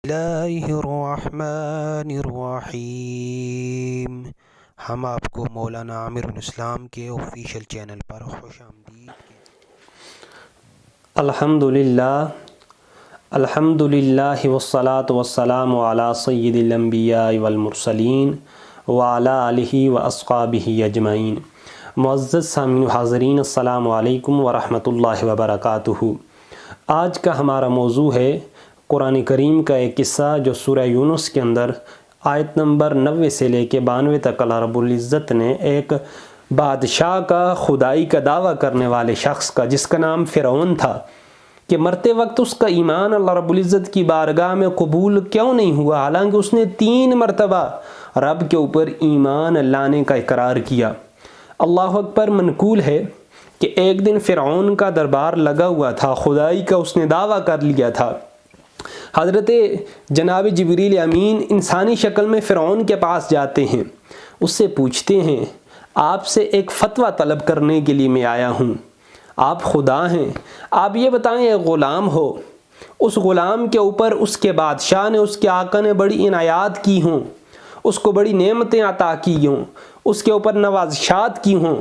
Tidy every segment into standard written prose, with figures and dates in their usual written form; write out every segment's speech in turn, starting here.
اللہ الرحمن الرحیم۔ ہم آپ کو مولانا عامر الاسلام کے آفیشیل چینل پر خوش آمدید الحمد للہ والصلاة والسلام علی سید الانبیاء والمرسلین وعلی آلہ واصحابہ اجمعین۔ معزز سامعین و حاضرین، السلام علیکم ورحمۃ اللہ وبرکاتہ۔ آج کا ہمارا موضوع ہے قرآن کریم کا ایک قصہ جو سورہ یونس کے اندر آیت نمبر 90 سے لے کے 92 تک اللہ رب العزت نے ایک بادشاہ کا خدائی کا دعویٰ کرنے والے شخص کا، جس کا نام فرعون تھا، کہ مرتے وقت اس کا ایمان اللہ رب العزت کی بارگاہ میں قبول کیوں نہیں ہوا، حالانکہ اس نے 3 مرتبہ رب کے اوپر ایمان لانے کا اقرار کیا۔ اللہ اکبر۔ منقول ہے کہ ایک دن فرعون کا دربار لگا ہوا تھا، خدائی کا اس نے دعویٰ کر لیا تھا۔ حضرت جناب جبریل امین انسانی شکل میں فرعون کے پاس جاتے ہیں، اس سے پوچھتے ہیں آپ سے ایک فتویٰ طلب کرنے کے لیے میں آیا ہوں، آپ خدا ہیں، آپ یہ بتائیں ایک غلام ہو، اس غلام کے اوپر اس کے بادشاہ نے، اس کے آقا نے بڑی عنایات کی ہوں، اس کو بڑی نعمتیں عطا کی ہوں، اس کے اوپر نوازشات کی ہوں،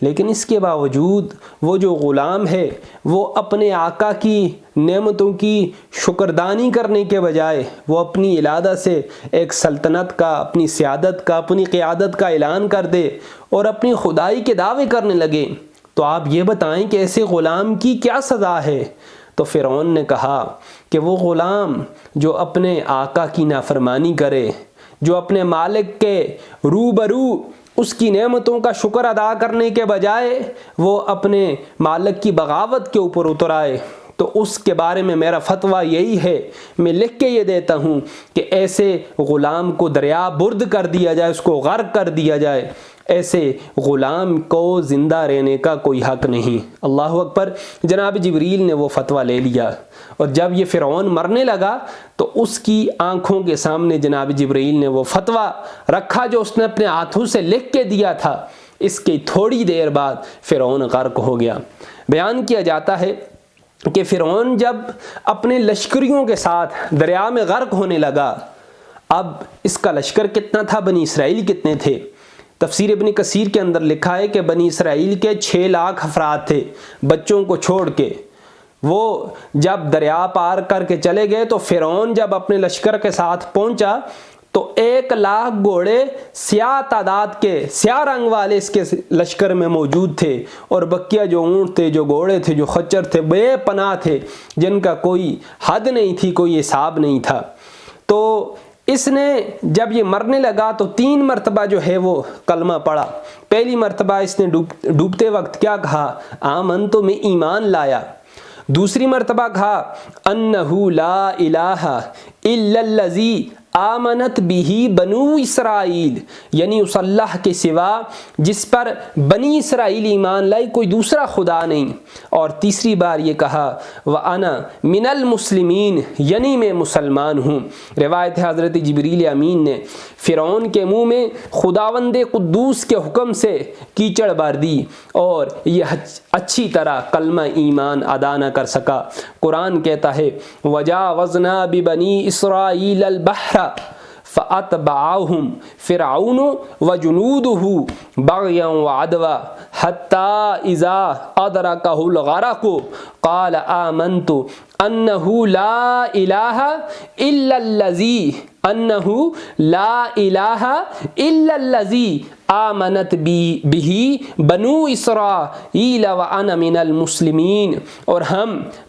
لیکن اس کے باوجود وہ جو غلام ہے وہ اپنے آقا کی نعمتوں کی شکردانی کرنے کے بجائے وہ اپنی علادہ سے ایک سلطنت کا، اپنی سیادت کا، اپنی قیادت کا اعلان کر دے اور اپنی خدائی کے دعوے کرنے لگے، تو آپ یہ بتائیں کہ ایسے غلام کی کیا سزا ہے؟ تو فرعون نے کہا کہ وہ غلام جو اپنے آقا کی نافرمانی کرے، جو اپنے مالک کے روبرو اس کی نعمتوں کا شکر ادا کرنے کے بجائے وہ اپنے مالک کی بغاوت کے اوپر اتر آئے، تو اس کے بارے میں میرا فتویٰ یہی ہے، میں لکھ کے یہ دیتا ہوں کہ ایسے غلام کو دریا برد کر دیا جائے، اس کو غرق کر دیا جائے، ایسے غلام کو زندہ رہنے کا کوئی حق نہیں۔ اللہ اکبر۔ جناب جبریل نے وہ فتویٰ لے لیا، اور جب یہ فرعون مرنے لگا تو اس کی آنکھوں کے سامنے جناب جبریل نے وہ فتویٰ رکھا جو اس نے اپنے ہاتھوں سے لکھ کے دیا تھا۔ اس کی تھوڑی دیر بعد فرعون غرق ہو گیا۔ بیان کیا جاتا ہے کہ فرعون جب اپنے لشکریوں کے ساتھ دریا میں غرق ہونے لگا، اب اس کا لشکر کتنا تھا، بنی اسرائیل کتنے تھے؟ تفسیر ابن کثیر کے اندر لکھا ہے کہ بنی اسرائیل کے 6 لاکھ افراد تھے، بچوں کو چھوڑ کے۔ وہ جب دریا پار کر کے چلے گئے تو فرعون جب اپنے لشکر کے ساتھ پہنچا تو 1 لاکھ گھوڑے سیاہ تعداد کے، سیاہ رنگ والے اس کے لشکر میں موجود تھے، اور بقیہ جو اونٹ تھے، جو گھوڑے تھے، جو خچر تھے، بے پناہ تھے، جن کا کوئی حد نہیں تھی، کوئی حساب نہیں تھا۔ تو اس نے جب یہ مرنے لگا تو 3 مرتبہ جو ہے وہ کلمہ پڑھا۔ پہلی مرتبہ اس نے ڈوبتے وقت کیا کہا؟ آمنتو، میں ایمان لایا۔ دوسری مرتبہ کہا انہو لا الہ الا الذی آمنت بہ بنو اسرائیل، یعنی اس اللہ کے سوا جس پر بنی اسرائیل ایمان لائی کوئی دوسرا خدا نہیں۔ اور تیسری بار یہ کہا وَأَنَا مِنَ الْمُسْلِمِينَ، یعنی میں مسلمان ہوں۔ روایت ہے حضرت جبریل امین نے فرعون کے منہ میں خداوند قدوس کے حکم سے کیچڑ بار دی، اور یہ اچھی طرح کلمہ ایمان ادا نہ کر سکا۔ قرآن کہتا ہے وَجَاوَزْنَا بِبَنِي إِسْرَائِيلَ الْبَحْرَ فَأَتْبَعَهُمْ فِرْعَوْنُ وَجُنُودُهُ بَغْيًا وَعَدْوًا حَتَّى إِذَا أَدْرَكَهُ الْغَرَقُ قَالَ آمَنْتُ أَنَّهُ لَا إِلَٰهَ إِلَّا الَّذِي آمنت بہ بنو اسرائیل وَأَنَا مِنَ الْمُسْلِمِينَ۔ اور ہم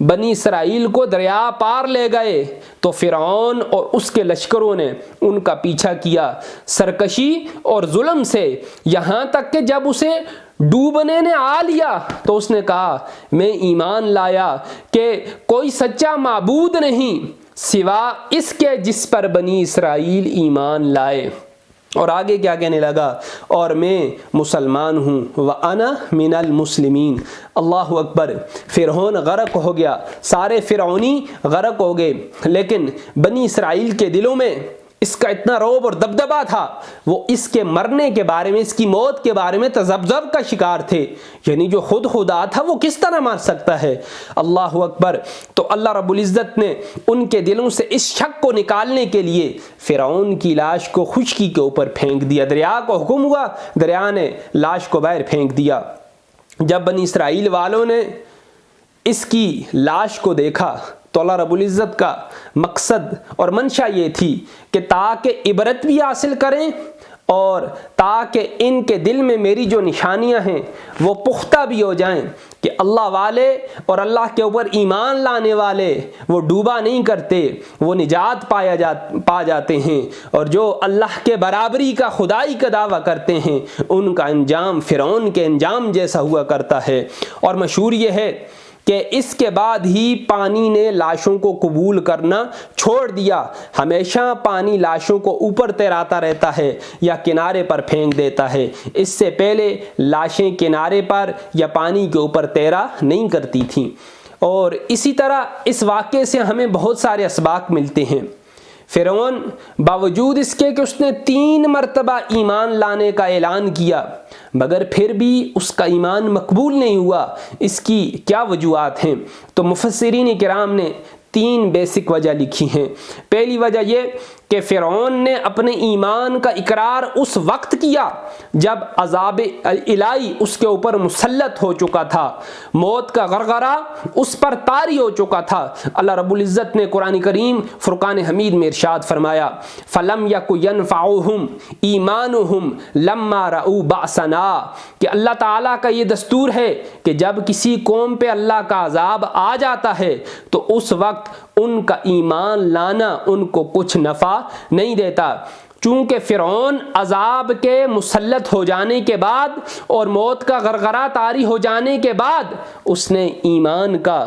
بنی اسرائیل کو دریا پار لے گئے تو فرعون اور اس کے لشکروں نے ان کا پیچھا کیا سرکشی اور ظلم سے، یہاں تک کہ جب اسے ڈوبنے نے آ لیا تو اس نے کہا میں ایمان لایا کہ کوئی سچا معبود نہیں سوا اس کے جس پر بنی اسرائیل ایمان لائے۔ اور آگے کیا کہنے لگا؟ اور میں مسلمان ہوں، وَأَنَا مِنَ الْمُسْلِمِينَ۔ اللہ اکبر۔ فرعون غرق ہو گیا، سارے فرعونی غرق ہو گئے، لیکن بنی اسرائیل کے دلوں میں اس کا اتنا رعب اور دبدبا تھا، وہ اس کے مرنے کے بارے میں، اس کی موت کے بارے میں تذبذب کا شکار تھے، یعنی جو خود خدا تھا وہ کس طرح مار سکتا ہے؟ اللہ اکبر۔ تو اللہ رب العزت نے ان کے دلوں سے اس شک کو نکالنے کے لیے فرعون کی لاش کو خشکی کے اوپر پھینک دیا، دریا کو حکم ہوا، دریا نے لاش کو باہر پھینک دیا۔ جب بنی اسرائیل والوں نے اس کی لاش کو دیکھا تو اللہ رب العزت کا مقصد اور منشا یہ تھی کہ تاکہ عبرت بھی حاصل کریں اور تاکہ ان کے دل میں میری جو نشانیاں ہیں وہ پختہ بھی ہو جائیں کہ اللہ والے اور اللہ کے اوپر ایمان لانے والے وہ ڈوبا نہیں کرتے، وہ نجات پا جاتے ہیں، اور جو اللہ کے برابری کا، خدائی کا دعویٰ کرتے ہیں ان کا انجام فرعون کے انجام جیسا ہوا کرتا ہے۔ اور مشہور یہ ہے کہ اس کے بعد ہی پانی نے لاشوں کو قبول کرنا چھوڑ دیا، ہمیشہ پانی لاشوں کو اوپر تیراتا رہتا ہے یا کنارے پر پھینک دیتا ہے، اس سے پہلے لاشیں کنارے پر یا پانی کے اوپر تیرا نہیں کرتی تھیں۔ اور اسی طرح اس واقعے سے ہمیں بہت سارے اسباق ملتے ہیں۔ فرعون باوجود اس کے کہ اس نے 3 مرتبہ ایمان لانے کا اعلان کیا مگر پھر بھی اس کا ایمان مقبول نہیں ہوا، اس کی کیا وجوہات ہیں؟ تو مفسرین کرام نے 3 بیسک وجہ لکھی ہیں۔ پہلی وجہ یہ کہ فرعون نے اپنے ایمان کا اقرار اس وقت کیا جب عذاب الہی اس کے اوپر مسلط ہو چکا تھا، موت کا غرغرہ اس پر طاری ہو چکا تھا۔ اللہ رب العزت نے قرآن کریم فرقان حمید میں ارشاد فرمایا فَلَمْ يَكُ يَنْفَعُهُمْ إِيمَانُهُمْ لَمَّا رَأُوا بَأْسَنَا، کہ اللہ تعالیٰ کا یہ دستور ہے کہ جب کسی قوم پہ اللہ کا عذاب آ جاتا ہے تو اس وقت ان کا ایمان لانا ان کو کچھ نفع نہیں دیتا، چونکہ فرعون عذاب کے مسلط ہو جانے کے بعد اور موت کا غرغرہ طاری ہو جانے کے بعد اس نے ایمان کا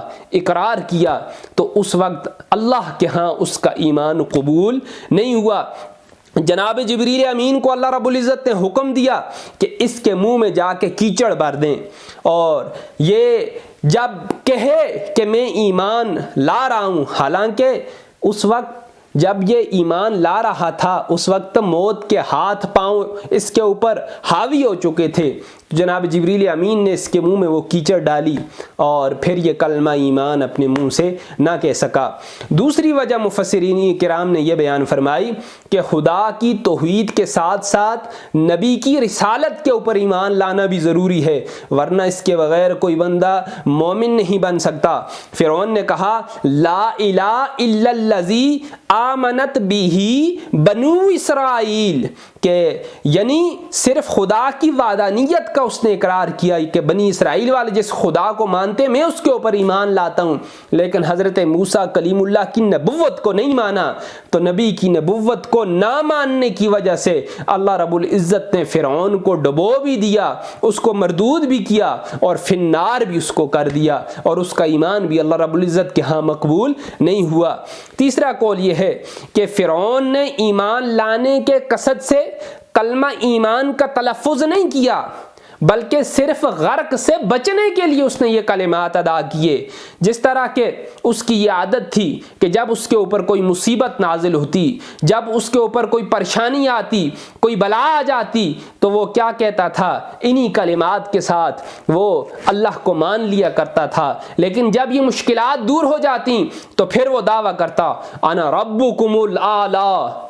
اقرار کیا تو اس وقت اللہ کے ہاں اس کا ایمان قبول نہیں ہوا۔ جناب جبریل امین کو اللہ رب العزت نے حکم دیا کہ اس کے منہ میں جا کے کیچڑ بھر دیں، اور یہ جب کہے کہ میں ایمان لا رہا ہوں، حالانکہ اس وقت جب یہ ایمان لا رہا تھا اس وقت موت کے ہاتھ پاؤں اس کے اوپر حاوی ہو چکے تھے، جناب جبریل امین نے اس کے منہ میں وہ کیچڑ ڈالی اور پھر یہ کلمہ ایمان اپنے منہ سے نہ کہہ سکا۔ دوسری وجہ مفسرین کرام نے یہ بیان فرمائی کہ خدا کی توحید کے ساتھ ساتھ نبی کی رسالت کے اوپر ایمان لانا بھی ضروری ہے، ورنہ اس کے بغیر کوئی بندہ مومن نہیں بن سکتا۔ فرعون نے کہا لا الہ الا الذی آمنت بہ بنو اسرائیل، کہ یعنی صرف خدا کی وحدانیت کا اس نے اقرار کیا کہ بنی اسرائیل والے جس خدا کو مانتے میں اس کے اوپر ایمان لاتا ہوں، لیکن حضرت موسیٰ کلیم اللہ کی نبوت کو نہیں مانا، تو نبی کی نبوت کو نہ ماننے کی وجہ سے اللہ رب العزت نے فرعون کو ڈبو بھی دیا، اس کو مردود بھی کیا اور فی النار بھی اس کو کر دیا، اور اس کا ایمان بھی اللہ رب العزت کے ہاں مقبول نہیں ہوا۔ تیسرا قول یہ ہے کہ فرعون نے ایمان لانے کے قصد سے کلمہ ایمان کا تلفظ نہیں کیا، بلکہ صرف غرق سے بچنے کے لیے اس نے یہ کلمات ادا کیے، جس طرح کہ اس کی یہ عادت تھی کہ جب اس کے اوپر کوئی مصیبت نازل ہوتی، جب اس کے اوپر کوئی پریشانی آتی، کوئی بلا آ جاتی، تو وہ کیا کہتا تھا؟ انہی کلمات کے ساتھ وہ اللہ کو مان لیا کرتا تھا، لیکن جب یہ مشکلات دور ہو جاتی تو پھر وہ دعویٰ کرتا انا ربکم الاعلی،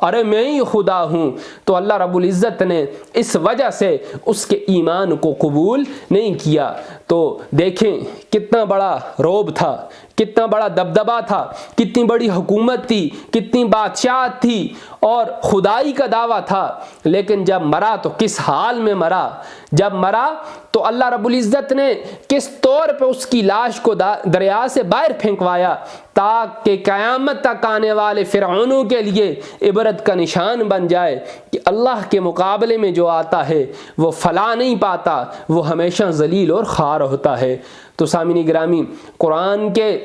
ارے میں ہی خدا ہوں۔ تو اللہ رب العزت نے اس وجہ سے اس کے ایمان کو قبول نہیں کیا۔ تو دیکھیں کتنا بڑا رعب تھا، کتنا بڑا دبدبا تھا، کتنی بڑی حکومت تھی، کتنی بادشاہت تھی اور خدائی کا دعویٰ تھا، لیکن جب مرا تو کس حال میں مرا؟ جب مرا تو اللہ رب العزت نے کس طور پہ اس کی لاش کو دریا سے باہر پھینکوایا تاکہ قیامت تک آنے والے فرعونوں کے لیے عبرت کا نشان بن جائے کہ اللہ کے مقابلے میں جو آتا ہے وہ فلاح نہیں پاتا، وہ ہمیشہ ذلیل اور خوار ہوتا ہے۔ تو سامعین گرامی، قرآن کے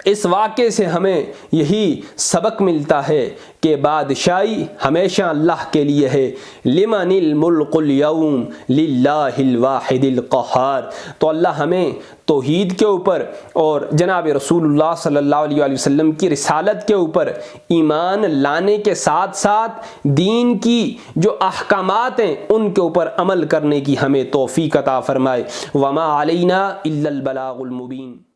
اس واقعے سے ہمیں یہی سبق ملتا ہے کہ بادشاہی ہمیشہ اللہ کے لیے ہے۔ لمن الملک اليوم للہ الواحد القہار۔ تو اللہ ہمیں توحید کے اوپر اور جناب رسول اللہ صلی اللہ علیہ وسلم کی رسالت کے اوپر ایمان لانے کے ساتھ ساتھ دین کی جو احکامات ہیں ان کے اوپر عمل کرنے کی ہمیں توفیق عطا فرمائے۔ وما علینا الا البلاغ المبین۔